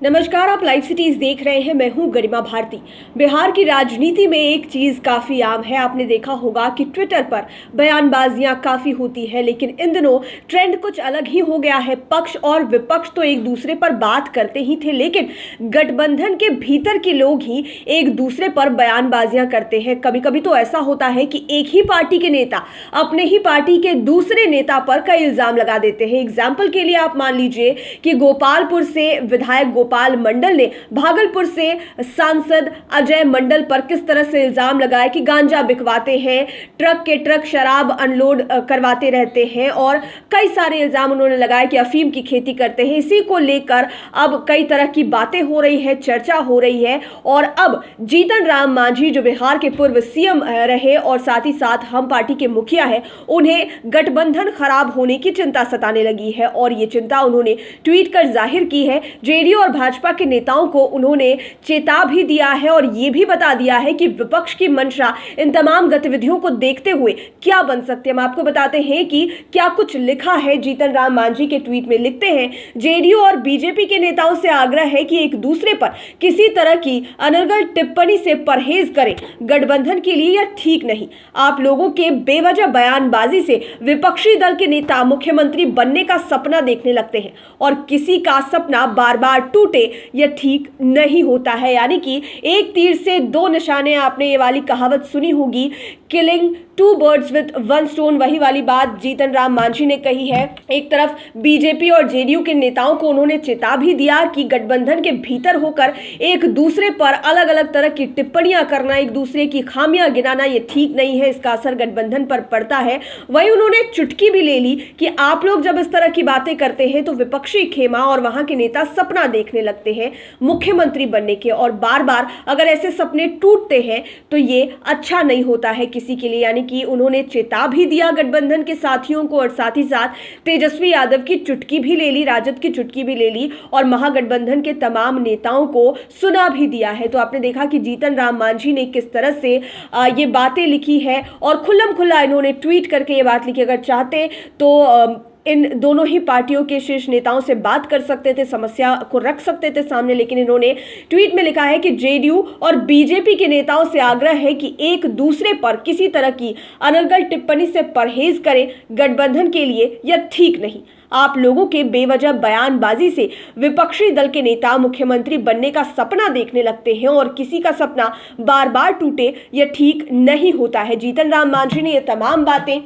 नमस्कार, आप live cities देख रहे हैं। मैं हूं गरिमा भारती। बिहार की राजनीति में एक चीज काफी आम है। आपने देखा होगा कि ट्विटर पर बयानबाजियां काफी होती है, लेकिन इन दिनों ट्रेंड कुछ अलग ही हो गया है। पक्ष और विपक्ष तो एक दूसरे पर बात करते ही थे, लेकिन गठबंधन के भीतर के लोग ही एक दूसरे पर बयानबाजियां करते हैं। कभी कभी तो ऐसा होता है कि एक ही पार्टी के नेता अपने ही पार्टी के दूसरे नेता पर कई इल्जाम लगा देते हैं। एग्जाम्पल के लिए आप मान लीजिए कि गोपालपुर से विधायक गोपाल मंडल ने भागलपुर से सांसद अजय मंडल पर किस तरह से इल्जाम लगाया कि गांजा बिकवाते हैं, ट्रक के ट्रक शराब अनलोड करवाते रहते हैं, और कई सारे इल्जाम उन्होंने लगाए कि अफीम की खेती करते हैं। इसी को लेकर अब कई तरह की बातें हो रही है, चर्चा हो रही है। और अब जीतन राम मांझी, जो बिहार के पूर्व सीएम रहे और साथ ही साथ हम पार्टी के मुखिया है, उन्हें गठबंधन खराब होने की चिंता सताने लगी है। और ये चिंता उन्होंने ट्वीट कर जाहिर की है। जेडीयू और भाजपा के नेताओं को उन्होंने चेता भी दिया है और ये भी बता दिया है कि विपक्ष की मंशा इन तमाम गतिविधियों को देखते हुए क्या बन सकती है। हम आपको बताते हैं कि क्या कुछ लिखा है। जीतन राम मांझी के ट्वीट में लिखते हैं, जेडीयू और बीजेपी के नेताओं से आग्रह है कि एक दूसरे पर किसी तरह की अनर्गल टिप्पणी से परहेज करें। गठबंधन के लिए यह ठीक नहीं। आप लोगों के बेवजह बयानबाजी से विपक्षी दल के नेता मुख्यमंत्री बनने का सपना देखने लगते हैं, और किसी का सपना बार बार टूटे यह ठीक नहीं होता है। यानी कि एक तीर से दो निशाने। आपने ये वाली कहावत सुनी होगी, killing two birds with one stone. वही वाली बात जीतन राम मांझी ने कही है। एक तरफ बीजेपी और जेडीयू के नेताओं को उन्होंने चेता भी दिया कि गठबंधन के भीतर होकर एक दूसरे पर अलग अलग तरह की टिप्पणियां करना, एक दूसरे की खामियां गिनाना, ये ठीक नहीं है। इसका असर गठबंधन पर पड़ता है। वही उन्होंने चुटकी भी ले ली कि आप लोग जब इस तरह की बातें करते हैं तो विपक्षी खेमा और वहां के नेता सपना देखने लगते हैं मुख्यमंत्री बनने के, और बार बार अगर ऐसे सपने टूटते हैं तो ये अच्छा नहीं होता है किसी के लिए। यानी कि उन्होंने चेता भी दिया गठबंधन के साथियों को, और साथ ही साथ तेजस्वी यादव की चुटकी भी ले ली, राजद की चुटकी भी ले ली, और महागठबंधन के तमाम नेताओं को सुना भी दिया है। तो आपने देखा कि जीतन राम मांझी ने किस तरह से ये बातें लिखी है, और खुल्लम खुल्ला इन्होंने ट्वीट करके ये बात लिखी। अगर चाहते तो इन दोनों ही पार्टियों के शीर्ष नेताओं से बात कर सकते थे, समस्या को रख सकते थे सामने, लेकिन इन्होंने ट्वीट में लिखा है कि जेडीयू और बीजेपी के नेताओं से आग्रह है कि एक दूसरे पर किसी तरह की अनर्गल टिप्पणी से परहेज करें। गठबंधन के लिए यह ठीक नहीं। आप लोगों के बेवजह बयानबाजी से विपक्षी दल के नेता मुख्यमंत्री बनने का सपना देखने लगते हैं, और किसी का सपना बार बार टूटे यह ठीक नहीं होता है। जीतन राम मांझी ने यह तमाम बातें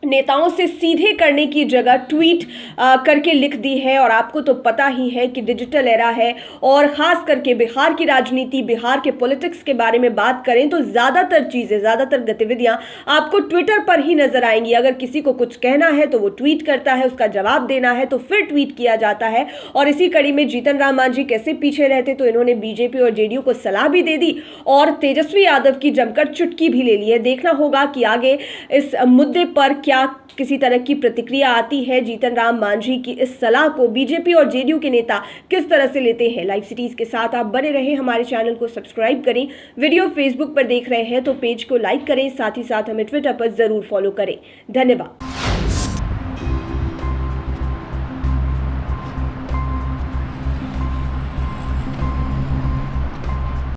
नेताओं से सीधे करने की जगह ट्वीट करके लिख दी है। और आपको तो पता ही है कि डिजिटल एरा है, और ख़ास करके बिहार की राजनीति, बिहार के पॉलिटिक्स के बारे में बात करें तो ज़्यादातर चीज़ें, ज़्यादातर गतिविधियां आपको ट्विटर पर ही नज़र आएंगी। अगर किसी को कुछ कहना है तो वो ट्वीट करता है, उसका जवाब देना है तो फिर ट्वीट किया जाता है। और इसी कड़ी में जीतन राम मांझी कैसे पीछे रहते, तो इन्होंने बीजेपी और जेडीयू को सलाह भी दे दी और तेजस्वी यादव की जमकर चुटकी भी ले ली है। देखना होगा कि आगे इस मुद्दे पर क्या किसी तरह की प्रतिक्रिया आती है। जीतन राम मांझी की इस सलाह को बीजेपी और जेडीयू के नेता किस तरह से लेते हैं। लाइव सिटीज के साथ आप बने रहें, हमारे चैनल को सब्सक्राइब करें। वीडियो फेसबुक पर देख रहे हैं तो पेज को लाइक करें, साथ ही साथ हमें ट्विटर पर जरूर फॉलो करें। धन्यवाद।